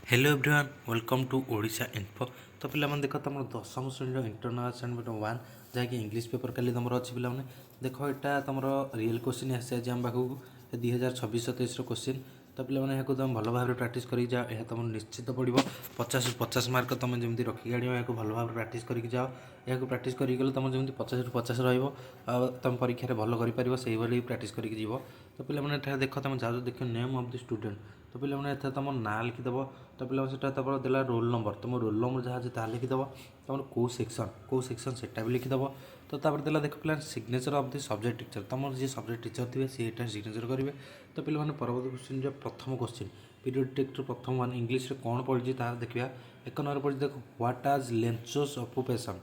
Hello everyone welcome to Odisha info. तो पे देख तुम दशम श्रेणी इंटरनल असाइनमेंट वन जहाँकि इंग्लीश पेपर कल तुम अच्छी पे देख यहाँ तुम रियल क्वेश्चन आसी आम पाखक 2026-27 क्वेश्चन। तो पे तुम भल भाव प्राक्ट कर जाओ, यह तुम निश्चित पड़ो 50-50 मार्क तुम जमी रखिक आण या भल भाव प्राक्ट कर जाओ। यह प्राक्ट कर तुम जमी 50-50 तुम परीक्षा भल कर से प्राक्ट कर। तो पे देख तुम जाओ देख नेम ऑफ द स्टूडेंट। तो पे तुम ना लिखिदेव। तो पे तुम देला रोल नंबर, तुम रोल नंबर जहाँ अच्छे लिखिदेव। तुम कौ सेक्शन से भी लिखिदेव। तो देला देख पे signature of the subject teacher, तुम जी सब्जेक्ट टीचर थे सी सिग्नेचर करेंगे। तो पे परवर्त क्वेश्चन जो प्रथम क्वेश्चन पीरियड प्रथम वन इंग्लीश कौन पढ़ी देखा। एक नंबर पढ़ी देख व्हाट आज लेंचोस ऑक्युपेशन।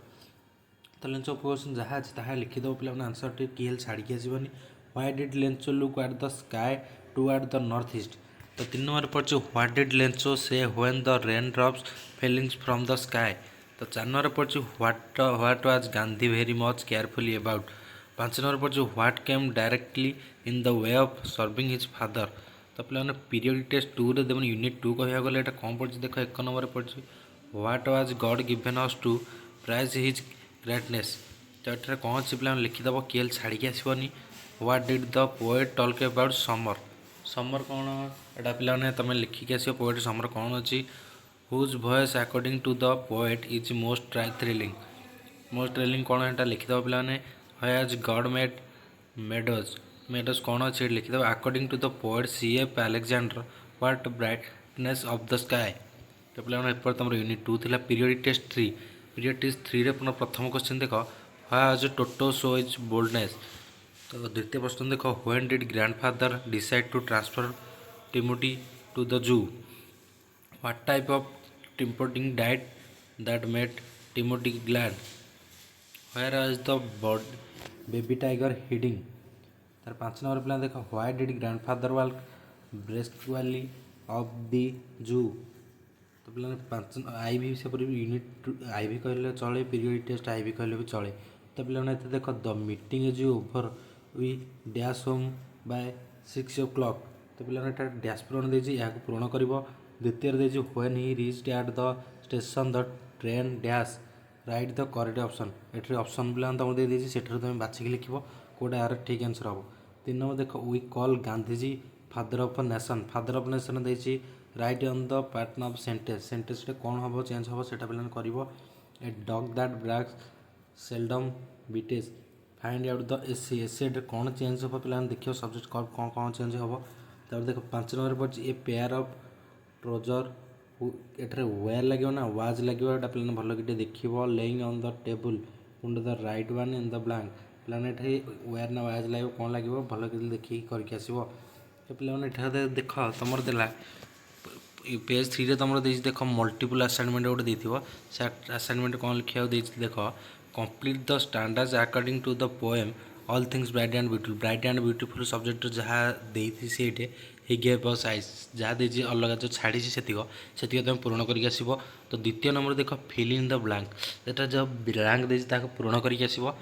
तो लेंचो ऑक्युपेशन जहाँ अच्छे ताहा लिखिदेव। पे आंसर टी किएल छाड़ी आसबनी। Why did Lencho look at the sky to at the north east. तो 3 नंबर पढ़े what did Lencho say when the rain drops fallings from the sky. तो 4 नंबर पढ़े what was Gandhi very much carefully about. 5 number पढ़े what came directly in the way of serving his father. तो पे period test 2 रे देवन unit 2 कह गले यहाँ कौन पढ़े देख। 1 नंबर पढ़े what was God given us to praise his greatness. तो ये कौन अच्छे पे लिखिदेव किएल छाड़ी आसबनी। What did the poet talk about summer. Summer कौन एटा पे तुम लिखिक आस पोएट समर कौन अच्छी। Whose voice according to the poet is most thrilling. Most thrilling कौन है लिखिदेव पे। Has God made meadows. Meadows कौन अच्छे लिखिदेव according to the poet C.F. Alexander what brightness of the sky. तो पे तुम यूनिट 2 थी पीरियड टेस्ट 3। पीरियड टेस्ट 3 रे प्रथम क्वेश्चन देख हाज टोटो शो इज बोल्डनेस। तो द्वितीय प्रश्न देख when did grandfather decide to transfer Timothy to the zoo. What type of tempting diet that made Timothy glad. Where is the baby tiger hiding. तार 5 number पे देख why did grandfather walk briskly off the zoo. तो पे 5 आई भी से unit आई भी कहले चले, पीरियड टेस्ट आई भी कहले भी चले। तो पे देख the meeting is over we dash home by 6 o'clock। तो पे डैश पूरण देती यहाँ पूरण कर। द्वितीय देती when he reached at the station the train dash right the correct option. ये ऑप्शन पे तुमको दे देती से तुम बाछिक लिख कौटा यार ठीक आंसर हम। 3 नंबर देख we call Gandhiji father of nation. Father of nation देती write on the pattern of sentence. Sentence कौन हम चेंज हम से पे कर। A dog that barks seldom bites find out the एसी। एसी कौन चेंज हम पे देखिए सब्जेक्ट कौन कौन चेंज हम। तब देख 5 नंबर पड़े ए पेयर ऑफ ट्रोजर एठारे वेयर लगे ना वाज लगे पे भल कि देखिए लेइंग ऑन द टेबुल उंड the right one in the blank. पे वेयर ना वाज लगे कौन लगे भल कि देखिए करके आसो। तो पे देख तुम देला पेज 3 रे तुम देख मल्टीपल असाइनमेंट गोटे देथिबो। से असाइनमेंट कौन लिखा देख complete the standards according to the poem all things bright and beautiful. Bright and beautiful subject जहाँ देती सीटे ही गेव अस आइज जहाँ देती अलग जो छाड़ी से तुम पूरण करके आसो। तो द्वितीय नंबर देख फिल इन द ब्लैंक। यहाँ जो ब्लैंक देती पूरण करके आसो।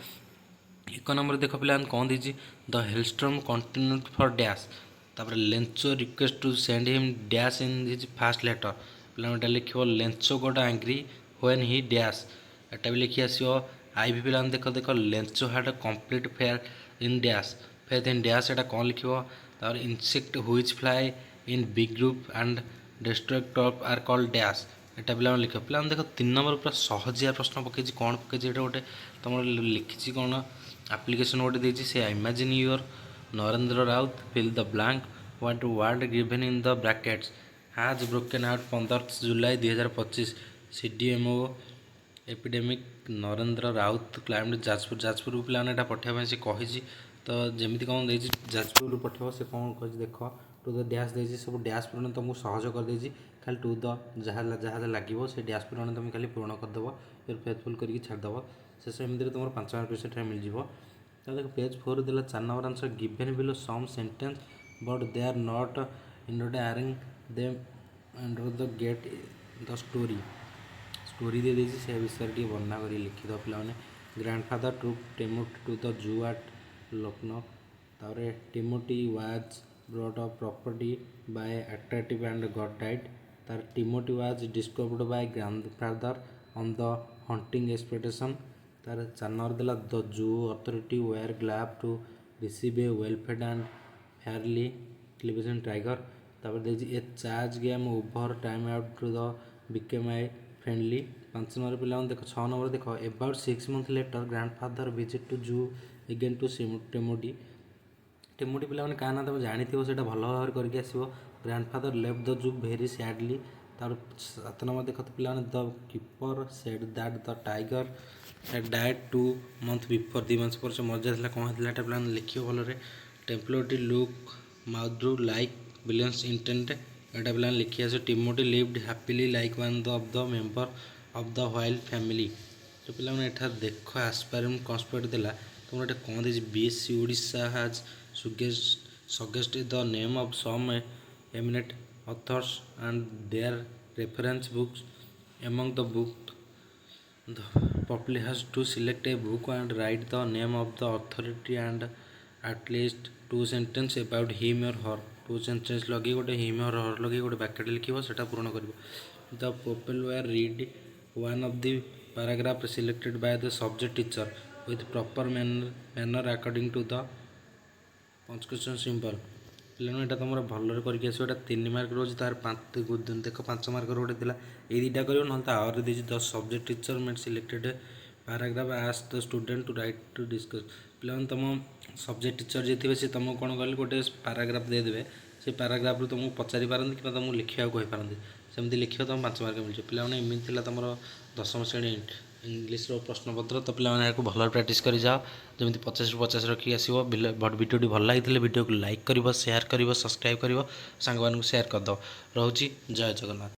1 नंबर देख पे कौन देती the hailstorm continued for dash. तापर Lencho request to send him dash in his first letter. पे लिख Lencho got angry when he dash. एटा भी लिखी आसो। आई भी पे देख देख Lencho had complete fair in dash faith in dash. एटा कौन लिख insect which fly in big group and destruct top are called dash. एटा पे लिख पे देख 3 नंबर पूरा सहजिया प्रश्न पकई कौन पकई गोटे तुम लिखी कौन आप्लिकेसन गोटे देती से imagine your Narendra Raut fill the blank what word given in the brackets has broken out 15 July 2025 CDMO epidemic Narendra Raut climate Jajpur. Jajpur को पे पठाइबा से कही। तो जमी कौन दे जाजपुर पठेब से कौन कह देख टू द डैश दे सब डैश पूरण तुमको सहज कर खाली टू द जहाँ जहाँ लगे से डैश पूरण तुम खाली पूरण करदेव फिर फेथफुल करके छाड़देव से सेमती तुम 5 मार्क से मिलଯିव। तो देख पेज 4 देला 4 number answer given below sum sentence but they are not इंडोडायरिंग them under the get the story. Story दे देती से विषय वर्णना कर लिखिद पे। Grandfather to Timothy to the zoo at Lucknow. Timothy was brought up property by attractive and got diet. ତାର Timothy was discovered by grandfather on the hunting expedition. ତାର 4 ନମ୍ବର ଦେଲା the zoo authority were glad to receive A well fed and fairly କ୍ଲିଭେଜନ୍ tiger. ତାପରେ ଦେଇଛି a charge game over time out to the became I friendly. 5 number ପିଲାମାନେ ଦେଖ 6 number ଦେଖ about 6 months later grandfather visit to zoo again to Timothy. Timothy ପିଲାମାନେ କାହା ନା ତମେ ଜାଣିଥିବ ସେଇଟା ଭଲ ଭାବରେ କରିକି ଆସିବ। Grandfather left the zoo very sadly. ତାର 7 ନମ୍ବର ଦେଖ ପିଲାମାନେ the keeper said that the tiger died 2 months before. 2 ମାସ ପରେ ସେ ମରିଯାଇଥିଲା। କ'ଣ ହେଇଥିଲା ଏଟା ପିଲାମାନେ ଲେଖିବ ଭଲରେ। ଟେମ୍ପଲୋଟି ଲୁକ୍ ମାଉଦ୍ରୁ ଲାଇକ୍ ବିଲିୟନ୍ସ ଇଣ୍ଟେଣ୍ଟ। ଏଟା ପିଲାମାନେ ଲେଖି ଆସିବ। Timothy lived happily like one of the member of the wild family. ତ ପିଲାମାନେ ଏଠାରେ ଦେଖ ଆସ୍ପାରିମ୍ କନ୍ସପେକ୍ଟ ଦେଲା ତୁମର ଏଠି କ'ଣ ଦେଇଛି BSc Odisha has suggested the name of some eminent authors and their reference books. Among the books, the publisher has to select a book and write the name of the authority and at least 2 sentences about him or her. 2 sentences लगे गोटे him or her लगे गोटे बाक्यटे लिखिब सेटा पूर्ण करिवो। The pupil were read one of the paragraph selected by the subject teacher with proper manner according to the पंचक्वेश्चन symbol. पिलाने एटा तुम भलरे करके आसो। एटा 3 मार्क रोज तार 5 देख 5 मार्क गोटे दिला ये दुटा कर ना आवर दीजिए the subject teacher met selected paragraph ask the student to write to discuss. पिलाने तुम सब्जेक्ट टीचर जी थे सी तुमको कौन कह गोटे पैराग्राफ देदेवे से पैराग्राफ तुमको पचारि पारती कि तुमको लिखा कहीपारती सेमती लिखिए तुम 5 मार्क मिल। पिलाने एमती तुम 10वीं श्रेणी इंग्लीश प्रश्नपत्र। तो पिलाने यहाँ भल प्राक्ट कर जाओ जमी 50 ରୁ 50 रखिक आसो। भिडियोटी भल लगी भिडियो को लाइक कर, शेयर कर, सब्सक्राइब कर, सांग सेयार करद। रोची जय जगन्नाथ।